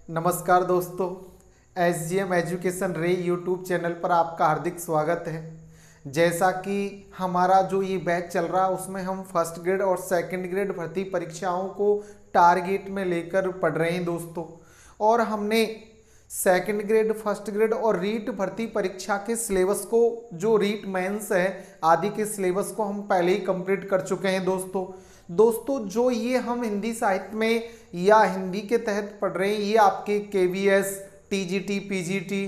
नमस्कार दोस्तों, SGM education रे यूट्यूब चैनल पर आपका हार्दिक स्वागत है। जैसा कि हमारा जो ये बैच चल रहा है उसमें हम फर्स्ट ग्रेड और सेकंड ग्रेड भर्ती परीक्षाओं को टारगेट में लेकर पढ़ रहे हैं दोस्तों। और हमने सेकंड ग्रेड, फर्स्ट ग्रेड और रीट भर्ती परीक्षा के सिलेबस को, जो रीट मेंस है आदि के सिलेबस को हम पहले ही कंप्लीट कर चुके हैं दोस्तों। जो ये हम हिंदी साहित्य में या हिंदी के तहत पढ़ रहे हैं, ये आपके KVS, TGT, PGT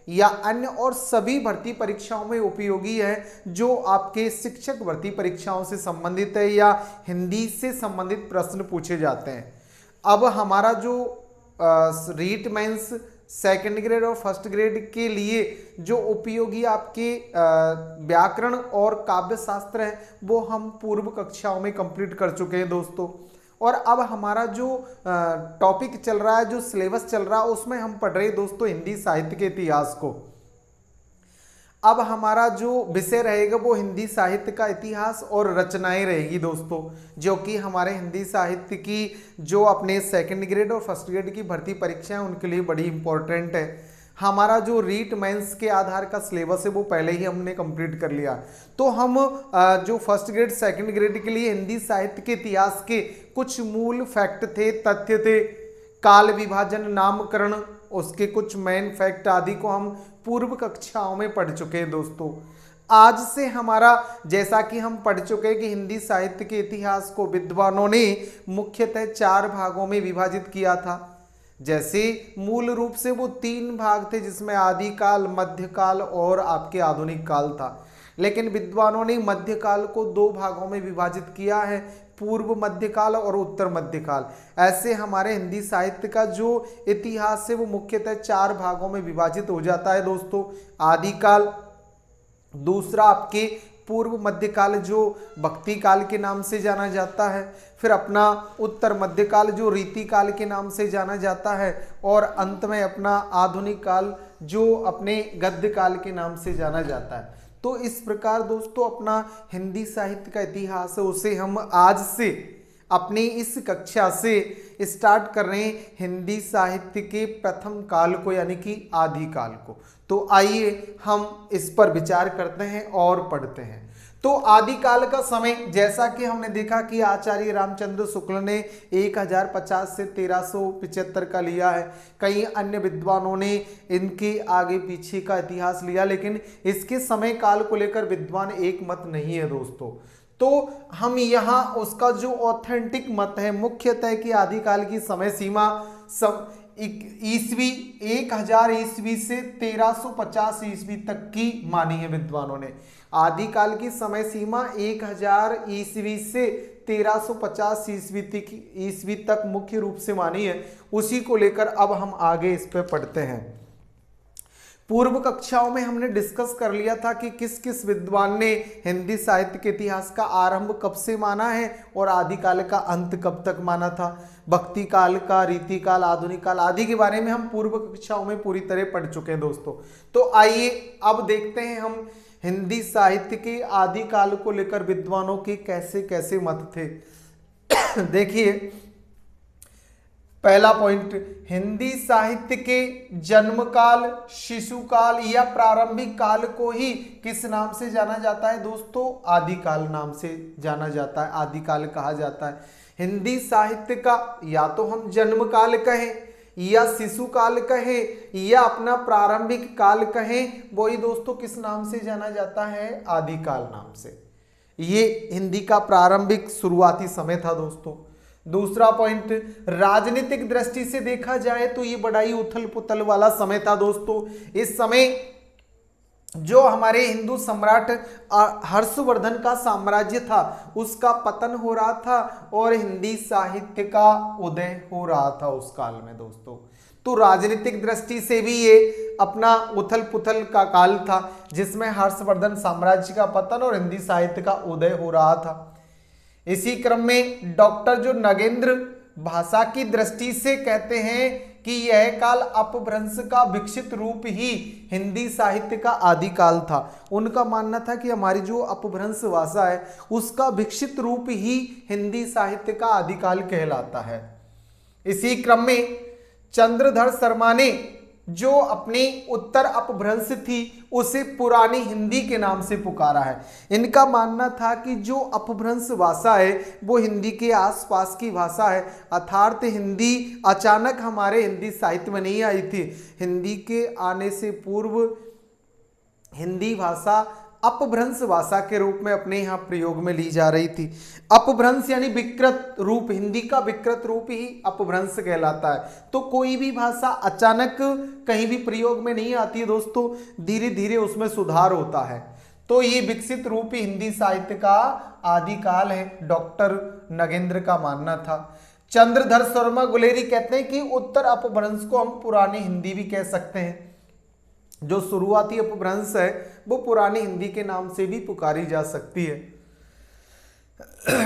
या अन्य और सभी भर्ती परीक्षाओं में उपयोगी है, जो आपके शिक्षक भर्ती परीक्षाओं से संबंधित है या हिंदी से संबंधित प्रश्न पूछे जाते हैं। अब हमारा जो रीट मेंस सेकंड ग्रेड और फर्स्ट ग्रेड के लिए जो उपयोगी आपके व्याकरण और काव्य शास्त्र है वो हम पूर्व कक्षाओं में कंप्लीट कर चुके हैं दोस्तों। और अब हमारा जो टॉपिक चल रहा है, जो सिलेबस चल रहा है, उसमें हम पढ़ रहे हैं दोस्तों हिंदी साहित्य के इतिहास को। अब हमारा जो विषय रहेगा वो हिंदी साहित्य का इतिहास और रचनाएं रहेगी दोस्तों, जो कि हमारे हिंदी साहित्य की जो अपने सेकंड ग्रेड और फर्स्ट ग्रेड की भर्ती परीक्षा है उनके लिए बड़ी इंपॉर्टेंट है। हमारा जो रीट मेंस के आधार का सिलेबस है वो पहले ही हमने कंप्लीट कर लिया। तो हम जो फर्स्ट ग्रेड सेकंड ग्रेड के लिए हिंदी साहित्य के इतिहास के कुछ मूल फैक्ट थे, तथ्य थे, काल विभाजन, नामकरण, उसके कुछ मेन फैक्ट आदि को हम पूर्व कक्षाओं में पढ़ चुके हैं दोस्तों। आज से हमारा, जैसा कि हम पढ़ चुके हैं कि हिंदी साहित्य के इतिहास को विद्वानों ने मुख्यतः 4 भागों में विभाजित किया था। जैसे मूल रूप से वो 3 भाग थे, जिसमें आदिकाल, मध्यकाल और आपके आधुनिक काल था। लेकिन विद्वानों ने मध्यकाल को 2 भागों में विभाजित किया है, पूर्व मध्यकाल और उत्तर मध्यकाल। ऐसे हमारे हिंदी साहित्य का जो इतिहास है वो मुख्यतः 4 भागों में विभाजित हो जाता है दोस्तों। आदिकाल, दूसरा आपके पूर्व मध्यकाल जो भक्ति काल के नाम से जाना जाता है, फिर अपना उत्तर मध्यकाल जो रीति काल के नाम से जाना जाता है, और अंत में अपना आधुनिक काल जो अपने गद्य काल के नाम से जाना जाता है। तो इस प्रकार दोस्तों अपना हिंदी साहित्य का इतिहास है उसे हम आज से अपनी इस कक्षा से स्टार्ट कर रहे हैं, हिंदी साहित्य के प्रथम काल को, यानी कि आदिकाल को। तो आइए हम इस पर विचार करते हैं और पढ़ते हैं। तो आदिकाल का समय, जैसा कि हमने देखा कि आचार्य रामचंद्र शुक्ल ने 1050 से 1375 का लिया है। कई अन्य विद्वानों ने इनके आगे पीछे का इतिहास लिया, लेकिन इसके समय काल को लेकर विद्वान एक मत नहीं है दोस्तों। तो हम यहाँ उसका जो ऑथेंटिक मत है मुख्यतः कि आदिकाल की समय सीमा ईस्वी 1000 ईस्वी से 1350 ईस्वी तक की मानी है विद्वानों ने। आदिकाल की समय सीमा 1000 ईस्वी से 1350 ईस्वी तक मुख्य रूप से मानी है। उसी को लेकर अब हम आगे इस पे पढ़ते हैं। पूर्व कक्षाओं में हमने डिस्कस कर लिया था कि किस किस विद्वान ने हिंदी साहित्य के इतिहास का आरंभ कब से माना है और आदिकाल का अंत कब तक माना था। भक्ति काल का, रीति काल, आधुनिक काल आदि के बारे में हम पूर्व कक्षाओं में पूरी तरह पढ़ चुके हैं दोस्तों। तो आइए अब देखते हैं हम हिंदी साहित्य के आदिकाल को लेकर विद्वानों के कैसे कैसे मत थे। देखिए, पहला पॉइंट, हिंदी साहित्य के जन्म काल, शिशु काल या प्रारंभिक काल को ही किस नाम से जाना जाता है दोस्तों? आदिकाल नाम से जाना जाता है, आदिकाल कहा जाता है। हिंदी साहित्य का या तो हम जन्म काल कहें या शिशु काल कहें या अपना प्रारंभिक काल कहें, वही दोस्तों किस नाम से जाना जाता है? आदिकाल नाम से। ये हिंदी का प्रारंभिक शुरुआती समय था दोस्तों। दूसरा पॉइंट, राजनीतिक दृष्टि से देखा जाए तो ये बड़ा ही उथल पुथल वाला समय था दोस्तों। इस समय जो हमारे हिंदू सम्राट हर्षवर्धन का साम्राज्य था उसका पतन हो रहा था और हिंदी साहित्य का उदय हो रहा था उस काल में दोस्तों। तो राजनीतिक दृष्टि से भी ये अपना उथल पुथल का काल था, जिसमें हर्षवर्धन साम्राज्य का पतन और हिंदी साहित्य का उदय हो रहा था। इसी क्रम में डॉक्टर जो नगेंद्र भाषा की दृष्टि से कहते हैं कि यह काल अपभ्रंश का विकसित रूप ही हिंदी साहित्य का आदिकाल था। उनका मानना था कि हमारी जो अपभ्रंश भाषा है उसका विकसित रूप ही हिंदी साहित्य का आदिकाल कहलाता है। इसी क्रम में चंद्रधर शर्मा ने जो अपनी उत्तर अपभ्रंश थी उसे पुरानी हिंदी के नाम से पुकारा है। इनका मानना था कि जो अपभ्रंश भाषा है वो हिंदी के आसपास की भाषा है, अर्थात हिंदी अचानक हमारे हिंदी साहित्य में नहीं आई थी। हिंदी के आने से पूर्व हिंदी भाषा अपभ्रंश भाषा के रूप में अपने यहाँ प्रयोग में ली जा रही थी। अपभ्रंश यानी विकृत रूप, हिंदी का विकृत रूप ही अपभ्रंश कहलाता है। तो कोई भी भाषा अचानक कहीं भी प्रयोग में नहीं आती है दोस्तों, धीरे धीरे उसमें सुधार होता है। तो ये विकसित रूप ही हिंदी साहित्य का आदिकाल है, डॉक्टर नगेंद्र का मानना था। चंद्रधर शर्मा गुलेरी कहते हैं कि उत्तर अपभ्रंश को हम पुरानी हिंदी भी कह सकते हैं। जो शुरुआती अपभ्रंश है वो पुरानी हिंदी के नाम से भी पुकारी जा सकती है।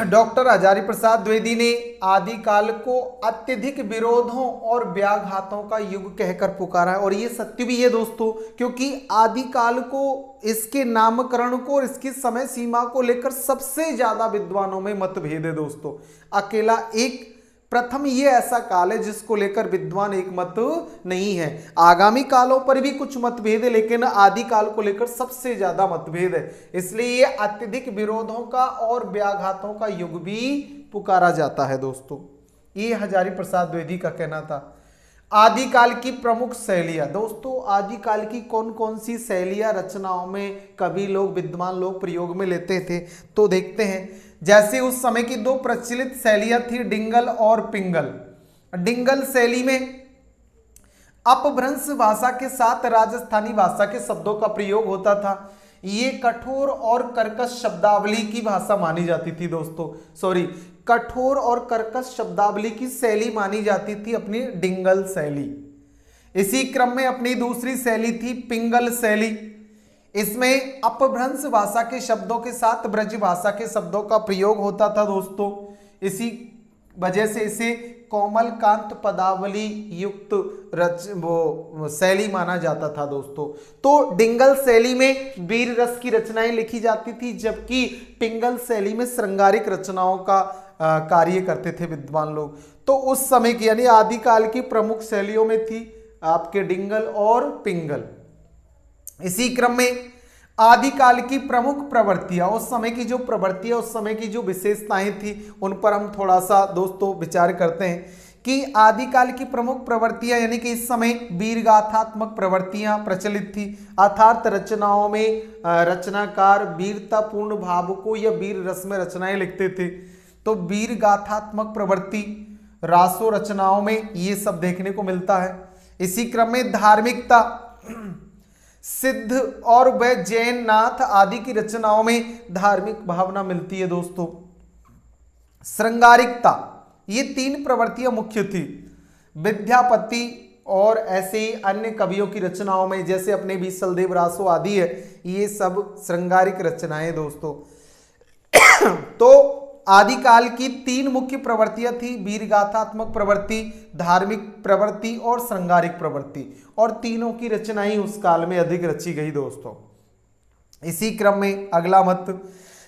डॉक्टर हजारी प्रसाद द्विवेदी ने आदिकाल को अत्यधिक विरोधों और व्याघातों का युग कहकर पुकारा है, और ये सत्य भी है दोस्तों, क्योंकि आदिकाल को, इसके नामकरण को और इसकी समय सीमा को लेकर सबसे ज्यादा विद्वानों में मतभेद है दोस्तों। अकेला एक प्रथम ये ऐसा काल है जिसको लेकर विद्वान एक मत नहीं है। आगामी कालों पर भी कुछ मतभेद है, लेकिन आदि काल को लेकर सबसे ज्यादा मतभेद है। इसलिए ये अत्यधिक विरोधों का और व्याघातों का युग भी पुकारा जाता है दोस्तों। ये हजारी प्रसाद द्विवेदी का कहना था। आदिकाल की प्रमुख शैलियां दोस्तों, आदिकाल की कौन कौन सी शैलियां रचनाओं में कवि लोग, विद्वान लोग प्रयोग में लेते थे, तो देखते हैं। जैसे उस समय की दो प्रचलित शैलियां थी, डिंगल और पिंगल। डिंगल शैली में अपभ्रंश भाषा के साथ राजस्थानी भाषा के शब्दों का प्रयोग होता था। ये कठोर और कर्कश शब्दावली की भाषा मानी जाती थी दोस्तों, कठोर और कर्कश शब्दावली की शैली मानी जाती थी अपनी डिंगल शैली। इसी क्रम में अपनी दूसरी शैली थी पिंगल शैली। इसमें अपभ्रंश भाषा के शब्दों के साथ ब्रज भाषा के शब्दों का प्रयोग होता था दोस्तों। इसी वजह से इसे कोमल कांत पदावली युक्त शैली माना जाता था दोस्तों। तो डिंगल शैली में वीर रस की रचनाएं लिखी जाती थी, जबकि पिंगल शैली में श्रृंगारिक रचनाओं का कार्य करते थे विद्वान लोग। तो उस समय की यानी आदिकाल की प्रमुख शैलियों में थी आपके डिंगल और पिंगल। इसी क्रम में आदिकाल की प्रमुख प्रवृत्तियां, उस समय की जो प्रवृत्तियां, उस समय की जो विशेषताएं थी, उन पर हम थोड़ा सा दोस्तों विचार करते हैं कि आदिकाल की प्रमुख प्रवृत्तियां यानी कि इस समय वीरगाथात्मक प्रवृत्तियां प्रचलित थी। अर्थात रचनाओं में रचनाकार वीरतापूर्ण भाव को या वीर रस में रचनाएं लिखते थे। तो वीरगाथात्मक प्रवृत्ति रासो रचनाओं में ये सब देखने को मिलता है। इसी क्रम में धार्मिकता, सिद्ध और व जैन नाथ आदि की रचनाओं में धार्मिक भावना मिलती है दोस्तों। श्रृंगारिकता, ये तीन प्रवृत्तियां मुख्य थी। विद्यापति और ऐसे ही अन्य कवियों की रचनाओं में, जैसे अपने बीसलदेव रासो आदि है, ये सब श्रृंगारिक रचनाएं दोस्तों। तो आदिकाल की तीन मुख्य प्रवृत्तियां थी, वीरगाथात्मक प्रवृत्ति, धार्मिक प्रवृत्ति और श्रृंगारिक प्रवृत्ति, और तीनों की रचनाएं उस काल में अधिक रची गई दोस्तों। इसी क्रम में अगला मत,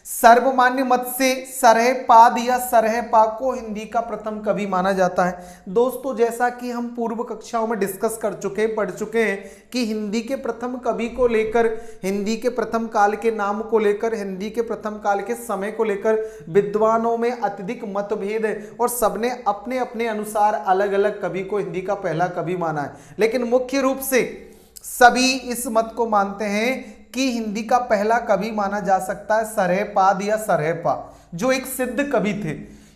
सर्वमान्य मत से सरहपाद या सरहपा को हिंदी का प्रथम कवि माना जाता है। दोस्तों जैसा कि हम पूर्व कक्षाओं में डिस्कस कर चुके, पढ़ चुके हैं कि हिंदी के प्रथम कवि को लेकर, हिंदी के प्रथम काल के नाम को लेकर, हिंदी के प्रथम काल के समय को लेकर विद्वानों में अत्यधिक मतभेद है, और सबने अपने अपने अनुसार अलग अलग कवि को हिंदी का पहला कवि माना है। लेकिन मुख्य रूप से सभी इस मत को मानते हैं कि हिंदी का पहला कवि माना जा सकता है सरहपाद या सरहपा, जो एक सिद्ध कवि थे।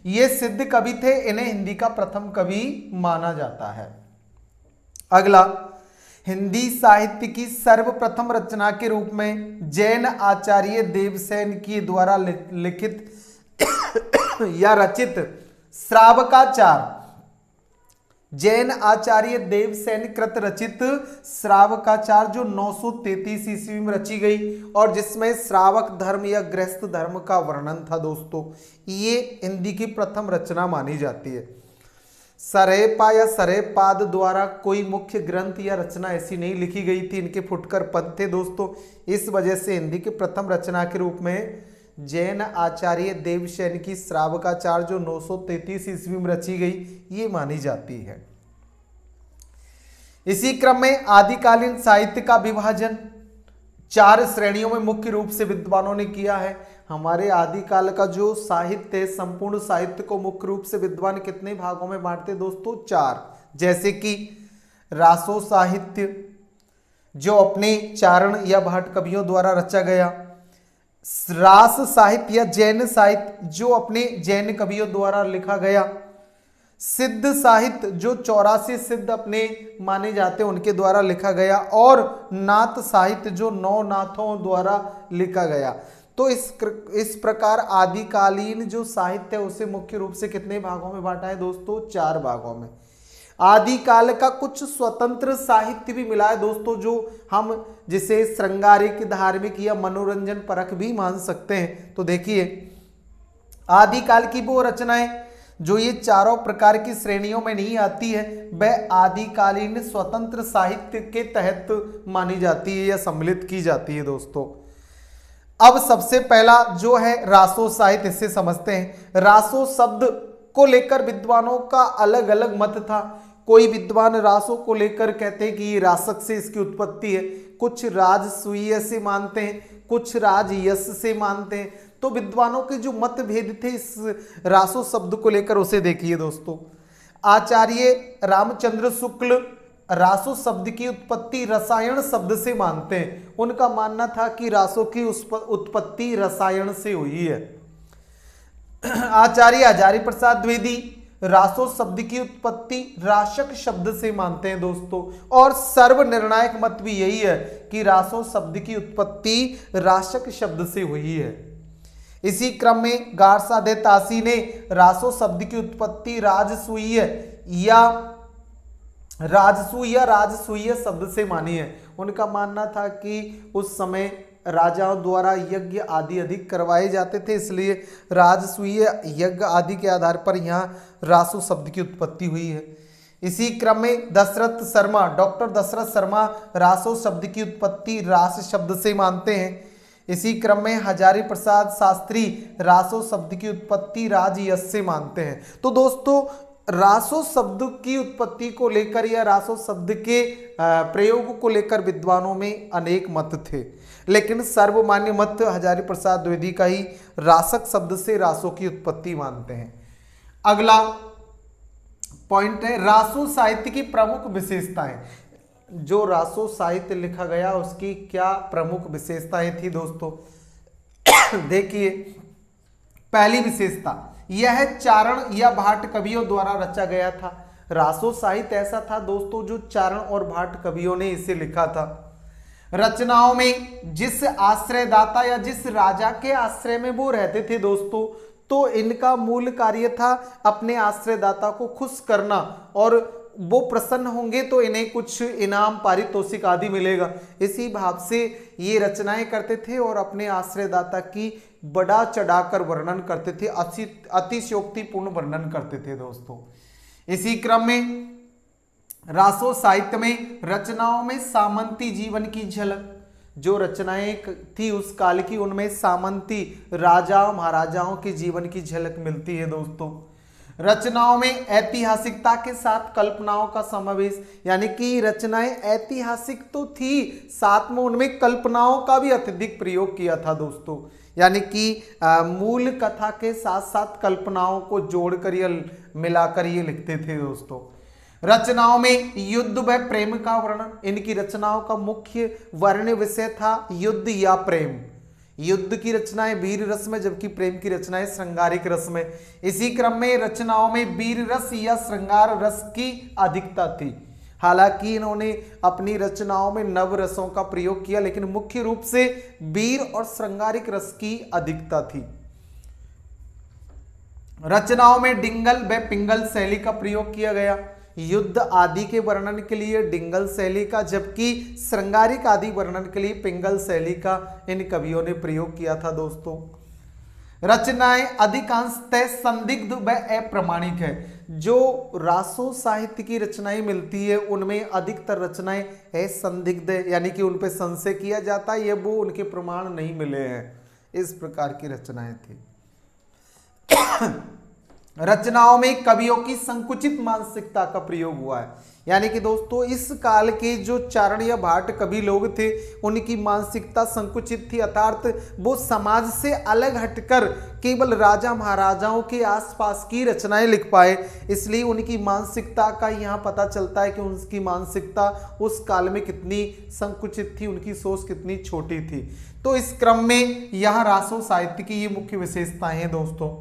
ये सिद्ध कवि थे, इन्हें हिंदी का प्रथम कवि माना जाता है। अगला, हिंदी साहित्य की सर्वप्रथम रचना के रूप में जैन आचार्य देवसेन के द्वारा लिखित या रचित श्रावकाचार, जैन आचार्य देवसेन कृत रचित श्रावकाचार, जो 933 ईस्वी में रची गई और जिसमें श्रावक धर्म या गृहस्थ धर्म का वर्णन था दोस्तों, ये हिंदी की प्रथम रचना मानी जाती है। सरहपा या सरहपाद द्वारा कोई मुख्य ग्रंथ या रचना ऐसी नहीं लिखी गई थी, इनके फुटकर पद थे दोस्तों। इस वजह से हिंदी की प्रथम रचना के रूप में जैन आचार्य देवसेन की श्रावकाचार, जो 933 ईस्वी में रची गई, ये मानी जाती है। इसी क्रम में आदिकालीन साहित्य का विभाजन 4 श्रेणियों में मुख्य रूप से विद्वानों ने किया है। हमारे आदिकाल का जो साहित्य है, संपूर्ण साहित्य को मुख्य रूप से विद्वान कितने भागों में बांटते दोस्तों? 4। जैसे कि रासो साहित्य जो अपने चारण या भाट कवियों द्वारा रचा गया, रास साहित्य या जैन साहित्य जो अपने जैन कवियों द्वारा लिखा गया, सिद्ध साहित्य जो 84 सिद्ध अपने माने जाते हैं उनके द्वारा लिखा गया, और नाथ साहित्य जो 9 नाथों द्वारा लिखा गया। तो इस प्रकार आदिकालीन जो साहित्य है उसे मुख्य रूप से कितने भागों में बांटा है दोस्तों? 4 भागों में। आदिकाल का कुछ स्वतंत्र साहित्य भी मिला है दोस्तों, जो हम जिसे श्रृंगारिक, धार्मिक या मनोरंजन परक भी मान सकते हैं। तो देखिए, आदिकाल की वो रचनाएं जो ये चारों प्रकार की श्रेणियों में नहीं आती है, वह आदिकालीन स्वतंत्र साहित्य के तहत मानी जाती है या सम्मिलित की जाती है दोस्तों। अब सबसे पहला जो है रासो साहित्य, इससे समझते हैं। रासो शब्द को लेकर विद्वानों का अलग अलग मत था। कोई विद्वान रासो को लेकर कहते हैं कि ये रासक से इसकी उत्पत्ति है, कुछ राजसूय से मानते हैं, कुछ राजयश से मानते हैं। तो विद्वानों के जो मतभेद थे इस रासो शब्द को लेकर, उसे देखिए दोस्तों। आचार्य रामचंद्र शुक्ल रासो शब्द की उत्पत्ति रसायन शब्द से मानते हैं। उनका मानना था कि रासो की उत्पत्ति रसायन से हुई है। आचार्य हजारी प्रसाद द्विवेदी रासो शब्द की उत्पत्ति राशक शब्द से मानते हैं दोस्तों, और सर्वनिर्णायक मत भी यही है कि रासो शब्द की उत्पत्ति राशक शब्द से हुई है। इसी क्रम में गारसा दे तासी ने रासो शब्द की उत्पत्ति राजसूय राजसूय शब्द से मानी है। उनका मानना था कि उस समय राजाओं द्वारा यज्ञ आदि अधिक करवाए जाते थे, इसलिए राजसूय यज्ञ आदि के आधार पर यहाँ रासो शब्द की उत्पत्ति हुई है। इसी क्रम में दशरथ शर्मा, डॉक्टर दशरथ शर्मा रासो शब्द की उत्पत्ति रास शब्द से मानते हैं। इसी क्रम में हजारी प्रसाद शास्त्री रासो शब्द की उत्पत्ति राजयश से मानते हैं। तो दोस्तों, रासो शब्द की उत्पत्ति को लेकर या रासो शब्द के प्रयोग को लेकर विद्वानों में अनेक मत थे, लेकिन सर्वमान्य मत हजारी प्रसाद द्विवेदी का ही रासक शब्द से रासो की उत्पत्ति मानते हैं। अगला पॉइंट है रासो साहित्य की प्रमुख विशेषताएं। जो रासो साहित्य लिखा गया उसकी क्या प्रमुख विशेषताएं थी दोस्तों? देखिए, पहली विशेषता यह चारण या भाट कवियों द्वारा रचा गया था। रासो साहित्य ऐसा था दोस्तों जो चारण और भाट कवियों ने इसे लिखा था। रचनाओं में जिस आश्रयदाता या जिस राजा के आश्रय में वो रहते थे दोस्तों, तो इनका मूल कार्य था अपने आश्रयदाता को खुश करना, और वो प्रसन्न होंगे तो इन्हें कुछ इनाम, पारितोषिक आदि मिलेगा। इसी भाव से ये रचनाएं करते थे और अपने आश्रयदाता की बड़ा चढ़ाकर वर्णन करते थे, अतिशयोक्तिपूर्ण वर्णन करते थे दोस्तों। इसी क्रम में रासो साहित्य में रचनाओं में सामंती जीवन की झलक, जो रचनाएं थी उस काल की, उनमें सामंती राजा महाराजाओं के जीवन की झलक मिलती है दोस्तों। रचनाओं में ऐतिहासिकता के साथ कल्पनाओं का समावेश, यानी कि रचनाएं ऐतिहासिक तो थी, साथ में उनमें कल्पनाओं का भी अत्यधिक प्रयोग किया था दोस्तों। यानी कि मूल कथा के साथ साथ कल्पनाओं को जोड़कर या मिलाकर ये लिखते थे दोस्तों। रचनाओं में युद्ध व प्रेम का वर्णन, इनकी रचनाओं का मुख्य वर्ण विषय था युद्ध या प्रेम। युद्ध की रचनाएं वीर रस में, जबकि प्रेम की रचनाएं श्रृंगारिक रस में। इसी क्रम में रचनाओं में वीर रस या श्रृंगार रस की अधिकता थी। हालांकि इन्होंने अपनी रचनाओं में नव रसों का प्रयोग किया, लेकिन मुख्य रूप से वीर और श्रृंगारिक रस की अधिकता थी। रचनाओं में डिंगल व पिंगल शैली का प्रयोग किया गया, युद्ध आदि के वर्णन के लिए डिंगल शैली का, जबकि श्रृंगारिक आदि वर्णन के लिए पिंगल शैली का इन कवियों ने प्रयोग किया था दोस्तों। रचनाएं अधिकांशतः संदिग्ध व अप्रमाणिक है। जो रासो साहित्य की रचनाएं मिलती है उनमें अधिकतर रचनाएं असंदिग्ध है, यानी कि उन पे संशय किया जाता है, ये वो उनके प्रमाण नहीं मिले हैं, इस प्रकार की रचनाएं थी। रचनाओं में कवियों की संकुचित मानसिकता का प्रयोग हुआ है। यानी कि दोस्तों इस काल के जो चारण या भाट कवि लोग थे उनकी मानसिकता संकुचित थी, अर्थात वो समाज से अलग हटकर केवल राजा महाराजाओं के आसपास की रचनाएं लिख पाए, इसलिए उनकी मानसिकता का यहाँ पता चलता है कि उनकी मानसिकता उस काल में कितनी संकुचित थी, उनकी सोच कितनी छोटी थी। तो इस क्रम में यहाँ रासो साहित्य की ये मुख्य विशेषताएं हैं दोस्तों।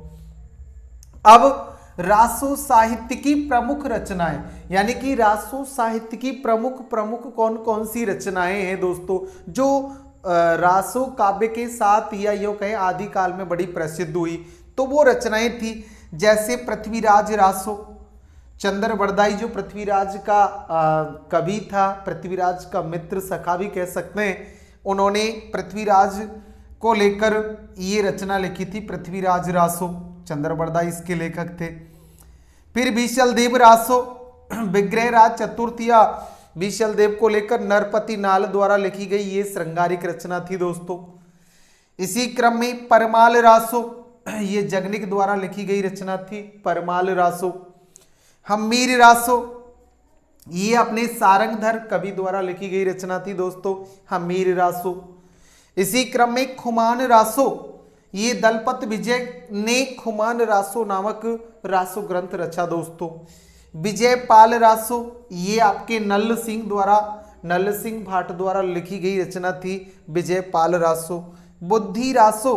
अब रासो साहित्य की प्रमुख रचनाएं, यानी कि रासो साहित्य की प्रमुख कौन कौन सी रचनाएं हैं दोस्तों जो रासो काव्य के साथ या यूं कहें आदि काल में बड़ी प्रसिद्ध हुई। तो वो रचनाएं थी जैसे पृथ्वीराज रासो, चंद्र बरदाई जो पृथ्वीराज का कवि था, पृथ्वीराज का मित्र सखा भी कह सकते हैं, उन्होंने पृथ्वीराज को लेकर ये रचना लिखी थी, पृथ्वीराज रासो। चंद्र बरदाई इसके लेखक थे। फिर बीशल देव रासो, विग्रह राज चतुर्थिया बीशल देव को लेकर नरपति नाल द्वारा लिखी गई ये श्रृंगारिक रचना थी दोस्तों। इसी क्रम में परमाल रासो, ये जगनिक द्वारा लिखी गई रचना थी, परमाल रासो। हम्मीर रासो, ये अपने सारंगधर कवि द्वारा लिखी गई रचना थी दोस्तों, हम्मीर रासो। इसी क्रम में खुमान रासो, ये दलपत विजय ने खुमान रासो नामक रासो ग्रंथ रचा दोस्तों। विजय पाल रासो, ये आपके नल सिंह द्वारा, नल सिंह भाट द्वारा लिखी गई रचना थी, विजय पाल रासो। बुद्धि रासो,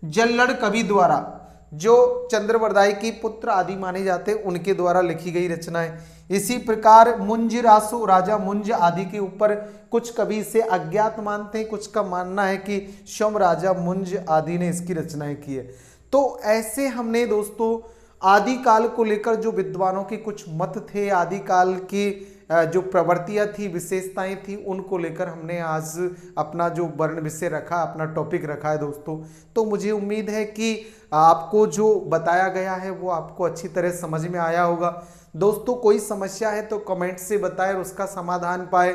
जल्लड़ कवि द्वारा, जो चंद्रबरदाई के पुत्र आदि माने जाते उनके द्वारा लिखी गई रचना है। इसी प्रकार मुंज रासो, राजा मुंज आदि के ऊपर कुछ कवि इसे अज्ञात मानते हैं, कुछ का मानना है कि स्वयं राजा मुंज आदि ने इसकी रचनाएं की है। तो ऐसे हमने दोस्तों आदि काल को लेकर जो विद्वानों के कुछ मत थे, आदि काल की जो प्रवृत्तियां थी, विशेषताएं थी, उनको लेकर हमने आज अपना जो वर्ण विषय रखा, अपना टॉपिक रखा है दोस्तों। तो मुझे उम्मीद है कि आपको जो बताया गया है वो आपको अच्छी तरह समझ में आया होगा। दोस्तों कोई समस्या है तो कमेंट से बताएं और उसका समाधान पाए।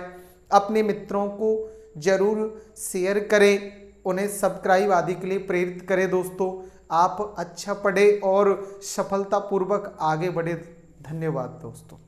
अपने मित्रों को जरूर शेयर करें, उन्हें सब्सक्राइब आदि के लिए प्रेरित करें दोस्तों। आप अच्छा पढ़े और सफलतापूर्वक आगे बढ़े। धन्यवाद दोस्तों।